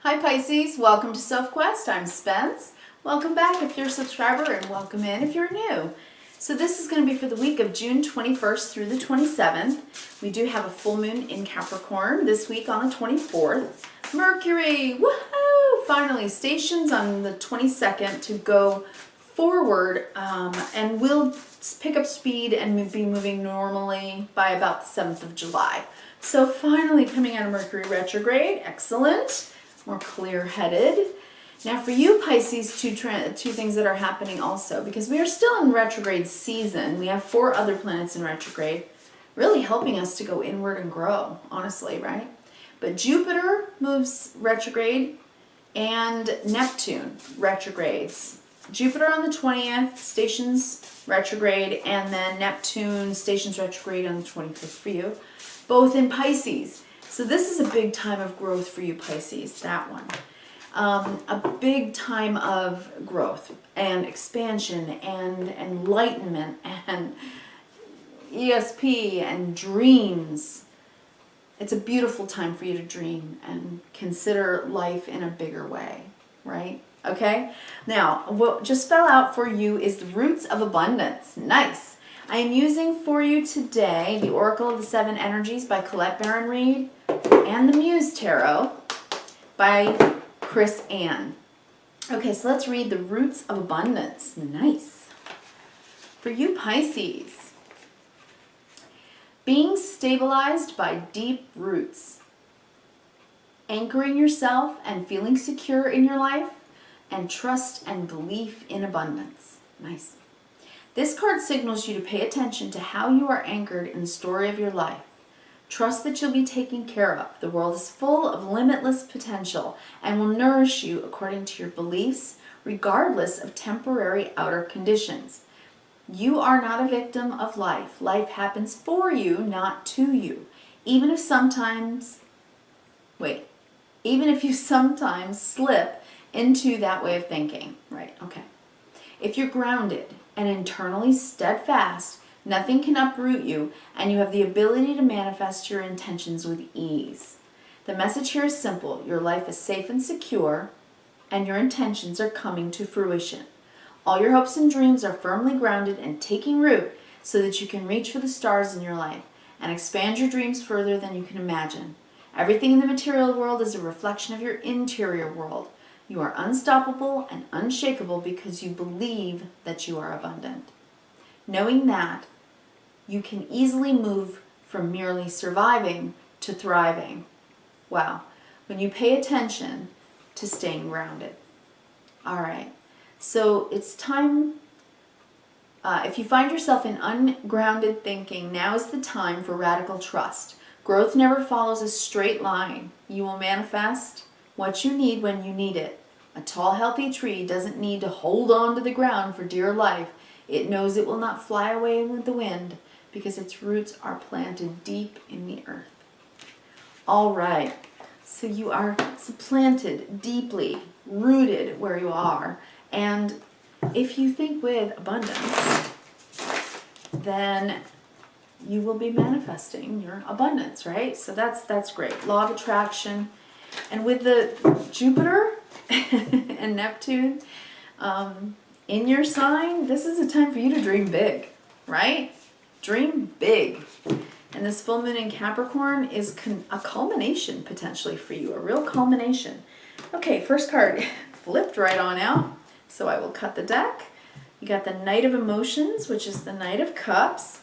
Hi Pisces, welcome to Sophquest. I'm Spence. Welcome back if you're a subscriber and welcome in if you're new. So this is going to be for the week of June 21st through the 27th. We do have a full moon in Capricorn this week on the 24th. Mercury, woohoo! Finally stations on the 22nd to go forward and will pick up speed and be moving normally by about the 7th of July. So finally coming out of Mercury retrograde, excellent. More clear-headed. Now for you Pisces, two things that are happening also, because we are still in retrograde season. We have 4 other planets in retrograde, really helping us to go inward and grow, honestly, right? But Jupiter moves retrograde and Neptune retrogrades. Jupiter on the 20th stations retrograde, and then Neptune stations retrograde on the 25th for you, both in Pisces. So this is a big time of growth for you Pisces, that one. A big time of growth and expansion and enlightenment and ESP and dreams. It's a beautiful time for you to dream and consider life in a bigger way, right? Okay? Now, what just fell out for you is the roots of abundance. Nice. I am using for you today the Oracle of the 7 Energies by Colette Baron Reed and the Muse Tarot by Chris Ann. Okay, so let's read the roots of abundance. Nice. For you Pisces, being stabilized by deep roots, anchoring yourself and feeling secure in your life, and trust and belief in abundance. Nice. This card signals you to pay attention to how you are anchored in the story of your life. Trust that you'll be taken care of. The world is full of limitless potential and will nourish you according to your beliefs, regardless of temporary outer conditions. You are not a victim of life. Life happens for you, not to you. Even if you sometimes slip into that way of thinking. Right, okay. If you're grounded and internally steadfast, nothing can uproot you, and you have the ability to manifest your intentions with ease. The message here is simple. Your life is safe and secure, and your intentions are coming to fruition. All your hopes and dreams are firmly grounded and taking root so that you can reach for the stars in your life and expand your dreams further than you can imagine. Everything in the material world is a reflection of your interior world. You are unstoppable and unshakable because you believe that you are abundant. Knowing that, you can easily move from merely surviving to thriving. Wow. When you pay attention to staying grounded. All right. So it's time, if you find yourself in ungrounded thinking, now is the time for radical trust. Growth never follows a straight line. You will manifest what you need when you need it. A tall, healthy tree doesn't need to hold on to the ground for dear life. It knows it will not fly away with the wind because its roots are planted deep in the earth. All right, so you are planted deeply, rooted where you are. And if you think with abundance, then you will be manifesting your abundance, right? So that's great. Law of attraction. And with the Jupiter and Neptune in your sign, this is a time for you to dream big, right? Dream big. And this full moon in Capricorn is a culmination potentially for you, a real culmination. Okay, first card flipped right on out. So I will cut the deck. You got the Knight of Emotions, which is the Knight of Cups.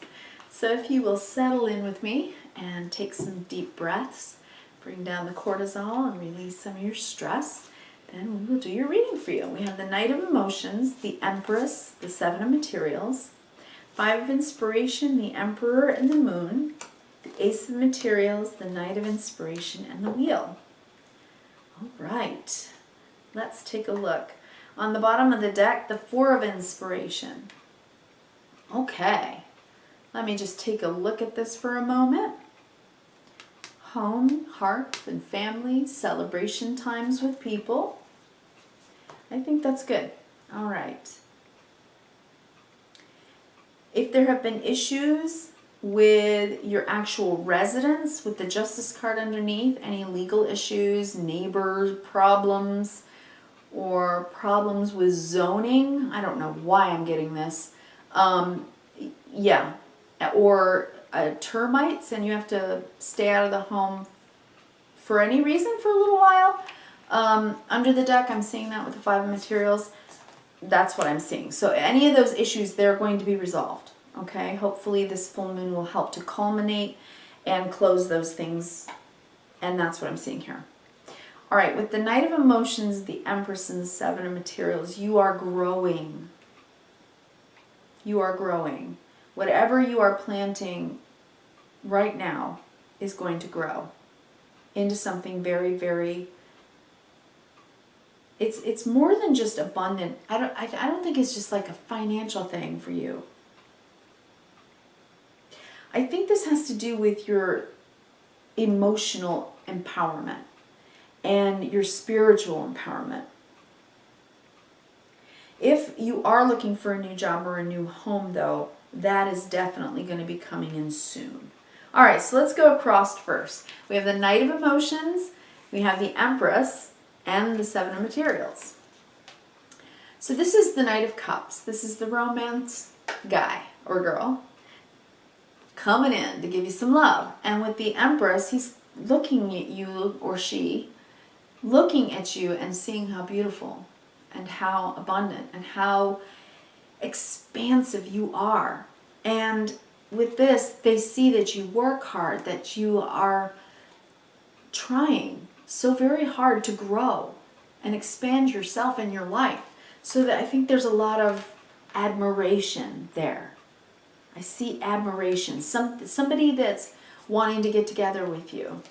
So if you will settle in with me and take some deep breaths, bring down the cortisol and release some of your stress, then we will do your reading for you. We have the Knight of Emotions, the Empress, the 7 of Materials, 5 of Inspiration, the Emperor and the Moon, the Ace of Materials, the Knight of Inspiration, and the Wheel. All right, let's take a look. On the bottom of the deck, the 4 of Inspiration. Okay, let me just take a look at this for a moment. Home, hearth, and family, celebration times with people. I think that's good. All right. If there have been issues with your actual residence, with the Justice card underneath, any legal issues, neighbor problems, or problems with zoning. I don't know why I'm getting this. Yeah, or termites, and you have to stay out of the home for any reason for a little while. Under the deck, I'm seeing that with the Five of Materials. That's what I'm seeing. So any of those issues, they're going to be resolved. Okay, hopefully this full moon will help to culminate and close those things. And that's what I'm seeing here. All right, with the Knight of Emotions, the Empress, and the Seven of Materials, you are growing. You are growing. Whatever you are planting right now is going to grow into something very, very... It's more than just abundant. I don't think it's just like a financial thing for you. I think this has to do with your emotional empowerment and your spiritual empowerment. If you are looking for a new job or a new home, though, that is definitely going to be coming in soon. All right, so let's go across first. We have the Knight of Emotions, we have the Empress, and the Seven of Materials. So this is the Knight of Cups. This is the romance guy or girl coming in to give you some love. And with the Empress, he's looking at you, or she, looking at you and seeing how beautiful and how abundant and how expansive you are. And with this, they see that you work hard, that you are trying so very hard to grow and expand yourself in your life. So that I think there's a lot of admiration there. I see admiration. Somebody that's wanting to get together with you.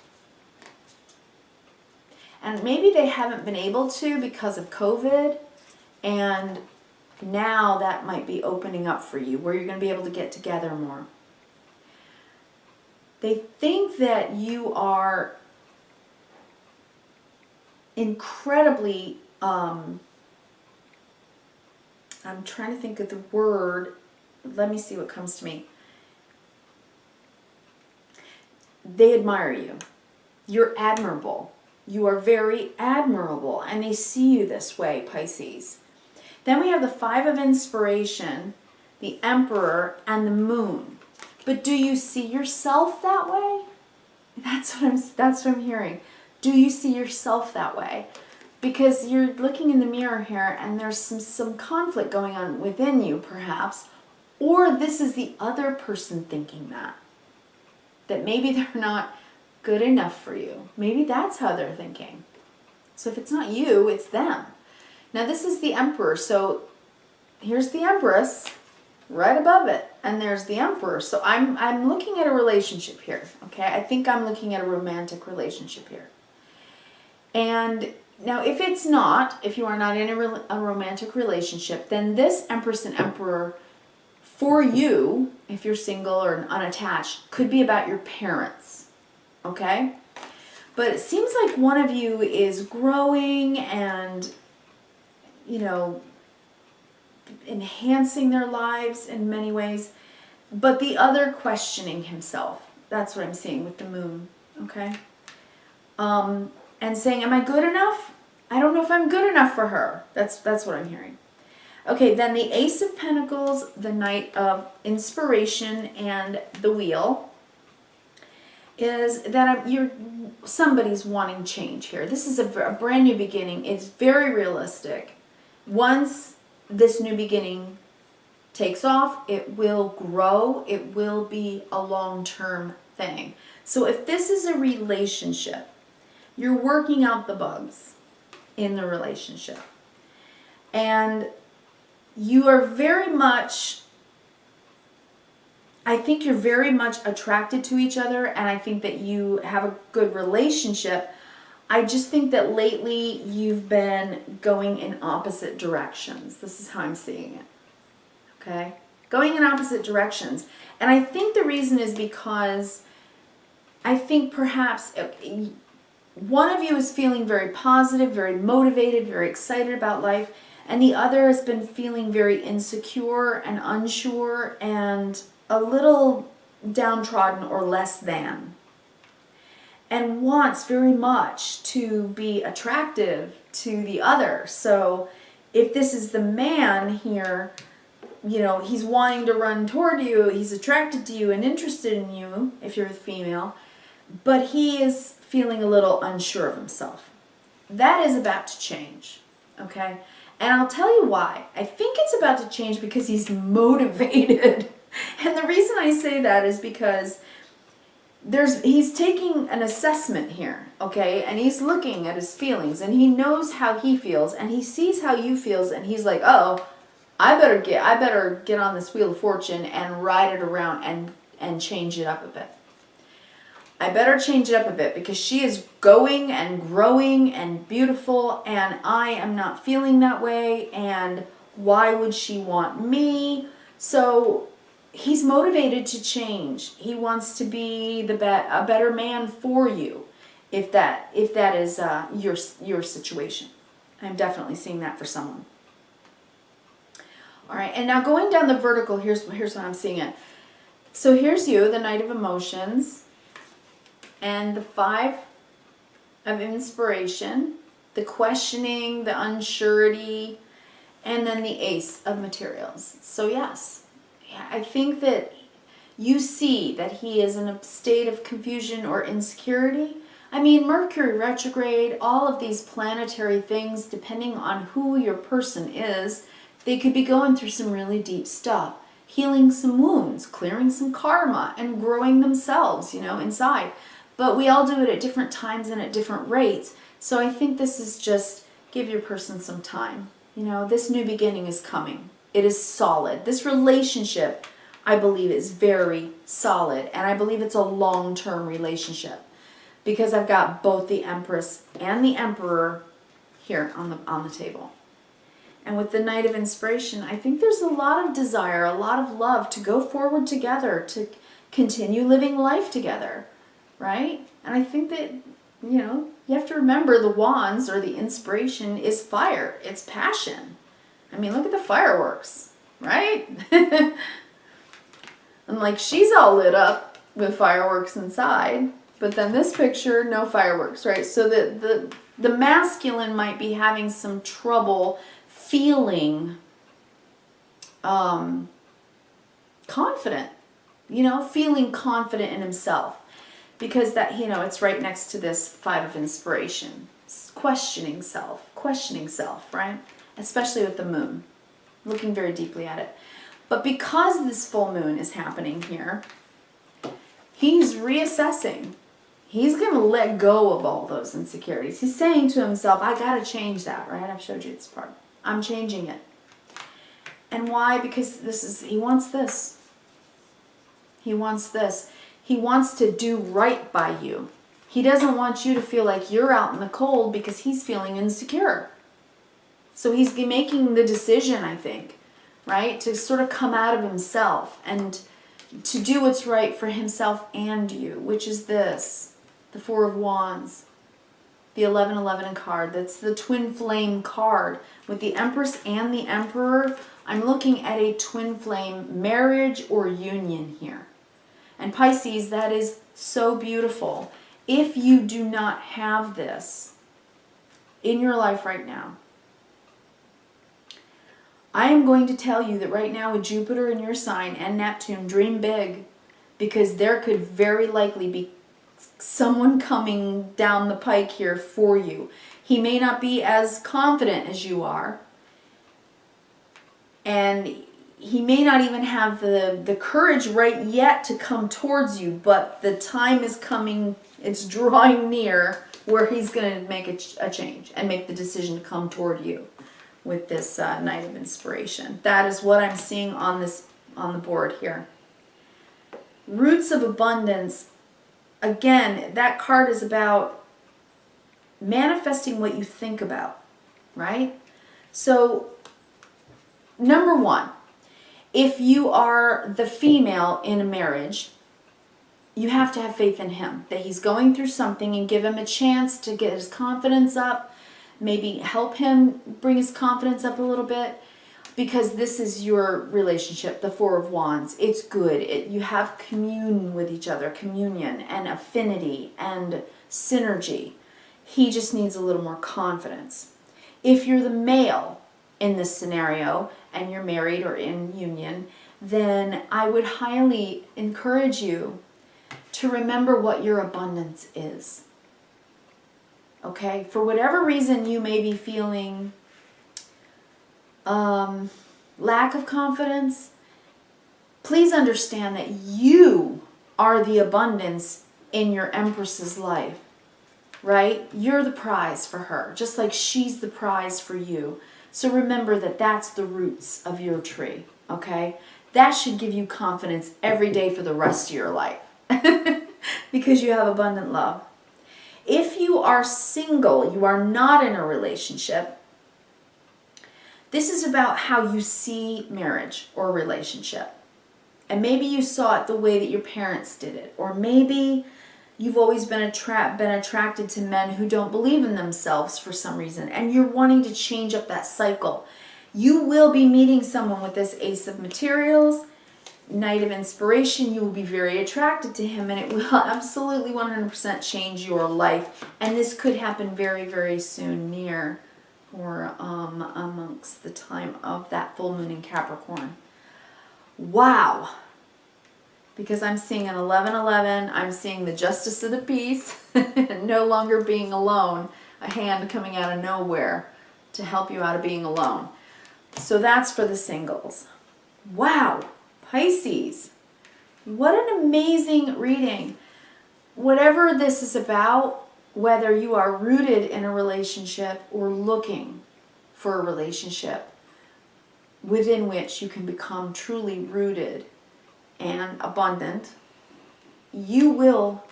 And maybe they haven't been able to because of COVID, and now that might be opening up for you, where you're going to be able to get together more. They think that you are incredibly, I'm trying to think of the word. Let me see what comes to me. They admire you. You're admirable. You are very admirable, and they see you this way, Pisces. Then we have the Five of Inspiration, the Emperor, and the Moon. But do you see yourself that way? That's what I'm hearing. Do you see yourself that way? Because you're looking in the mirror here, and there's some conflict going on within you, perhaps. Or this is the other person thinking that maybe they're not good enough for you. Maybe that's how they're thinking. So if it's not you, it's them. Now this is the Emperor, so here's the Empress right above it, and there's the Emperor. So I'm looking at a relationship here, okay? I think I'm looking at a romantic relationship here. And now if it's not, if you are not in a romantic relationship, then this Empress and Emperor for you, if you're single or unattached, could be about your parents, okay? But it seems like one of you is growing and, you know, enhancing their lives in many ways, but the other questioning himself. That's what I'm seeing with the Moon, okay? And saying, am I good enough? I don't know if I'm good enough for her. That's what I'm hearing. Okay, then the Ace of Pentacles, the Knight of Inspiration, and the Wheel is that somebody's wanting change here. This is a brand new beginning. It's very realistic. Once this new beginning takes off, it will grow. It will be a long-term thing. So if this is a relationship, you're working out the bugs in the relationship. And you are very much, I think you're very much attracted to each other, and I think that you have a good relationship. I just think that lately you've been going in opposite directions. This is how I'm seeing it. Okay? Going in opposite directions. And I think the reason is because I think perhaps one of you is feeling very positive, very motivated, very excited about life, and the other has been feeling very insecure and unsure and a little downtrodden or less than, and wants very much to be attractive to the other. So if this is the man here, you know, he's wanting to run toward you, he's attracted to you and interested in you, if you're a female, but he is feeling a little unsure of himself. That is about to change, okay? And I'll tell you why. I think it's about to change because he's motivated. And the reason I say that is because he's taking an assessment here, okay? And he's looking at his feelings, and he knows how he feels, and he sees how you feels, and he's like, oh, I better get on this Wheel of Fortune and ride it around and change it up a bit. I better change it up a bit because she is going and growing and beautiful, and I am not feeling that way, and why would she want me? So he's motivated to change. He wants to be a better man for you, if that is your situation. I'm definitely seeing that for someone. All right, and now going down the vertical, here's what I'm seeing it. So here's you, the Knight of Emotions, and the Five of Inspiration, the questioning, the unsurety, and then the Ace of Materials. So yes, I think that you see that he is in a state of confusion or insecurity. I mean, Mercury retrograde, all of these planetary things, depending on who your person is, they could be going through some really deep stuff, healing some wounds, clearing some karma, and growing themselves, you know, inside. But we all do it at different times and at different rates. So I think this is just give your person some time. You know, this new beginning is coming. It is solid. This relationship, I believe, is very solid. And I believe it's a long-term relationship because I've got both the Empress and the Emperor here on the table. And with the Knight of Inspiration, I think there's a lot of desire, a lot of love to go forward together, to continue living life together, right? And I think that, you know, you have to remember the wands or the inspiration is fire. It's passion. I mean, look at the fireworks, right? And like she's all lit up with fireworks inside, but then this picture, no fireworks, right? So the masculine might be having some trouble feeling confident, you know, feeling confident in himself. Because that, you know, it's right next to this Five of Inspiration. Questioning self, right? Especially with the moon. Looking very deeply at it. But because this full moon is happening here, he's reassessing. He's going to let go of all those insecurities. He's saying to himself, I got to change that, right? I've showed you this part. I'm changing it. And why? Because he wants this. He wants this. He wants to do right by you. He doesn't want you to feel like you're out in the cold because he's feeling insecure. So he's making the decision, I think, right? To sort of come out of himself and to do what's right for himself and you, which is this, the Four of Wands, the 1111 card. That's the twin flame card. With the Empress and the Emperor, I'm looking at a twin flame marriage or union here. And Pisces, that is so beautiful. If you do not have this in your life right now, I am going to tell you that right now with Jupiter in your sign and Neptune, dream big, because there could very likely be someone coming down the pike here for you. He may not be as confident as you are, and he may not even have the courage right yet to come towards you, but the time is coming, it's drawing near where he's going to make a change and make the decision to come toward you with this Knight of Inspiration. That is what I'm seeing on the board here. Roots of Abundance, again, that card is about manifesting what you think about, right? So, number one, if you are the female in a marriage, you have to have faith in him, that he's going through something, and give him a chance to get his confidence up, maybe help him bring his confidence up a little bit. because this is your relationship, the Four of Wands. It's good. You have communion with each other, communion and affinity and synergy. He just needs a little more confidence. If you're the male in this scenario and you're married or in union, then I would highly encourage you to remember what your abundance is. Okay? For whatever reason you may be feeling lack of confidence, please understand that you are the abundance in your Empress's life, right? You're the prize for her, just like she's the prize for you. So remember that that's the roots of your tree, okay? That should give you confidence every day for the rest of your life because you have abundant love. If you are single, you are not in a relationship, this is about how you see marriage or relationship. And maybe you saw it the way that your parents did it. Or maybe you've always been attracted to men who don't believe in themselves for some reason. And you're wanting to change up that cycle. You will be meeting someone with this Ace of Materials, Knight of Inspiration. You will be very attracted to him. And it will absolutely 100% change your life. And this could happen very, very soon, near or amongst the time of that full moon in Capricorn. Wow. Because I'm seeing an 11-11. I'm seeing the Justice of the Peace. No longer being alone. A hand coming out of nowhere to help you out of being alone. So that's for the singles. Wow. Pisces. What an amazing reading. Whatever this is about, whether you are rooted in a relationship or looking for a relationship within which you can become truly rooted and abundant, you will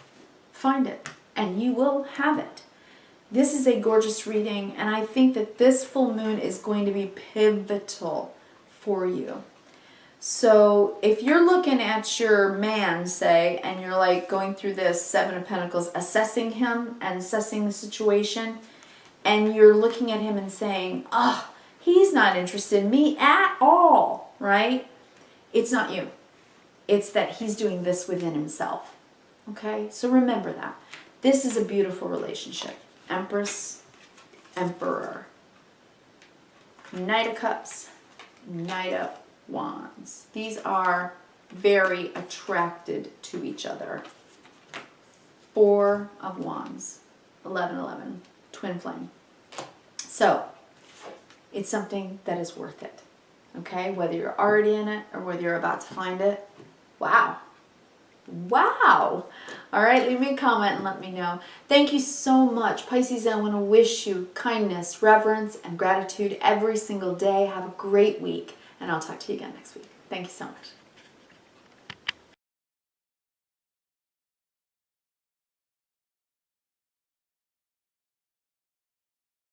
find it and you will have it. This is a gorgeous reading, and I think that this full moon is going to be pivotal for you. So if you're looking at your man, say, and you're like going through this Seven of Pentacles, assessing him and assessing the situation, and you're looking at him and saying, oh, he's not interested in me at all, right? It's not you. It's that he's doing this within himself. Okay? So remember that. This is a beautiful relationship. Empress, Emperor. Knight of Cups, Knight of Wands. These are very attracted to each other. Four of Wands, 11-11, twin flame. So it's something that is worth it. Okay, whether you're already in it or whether you're about to find it. Wow. Wow. All right, leave me a comment and let me know. Thank you so much. Pisces, I want to wish you kindness, reverence, and gratitude every single day. Have a great week. And I'll talk to you again next week. Thank you so much.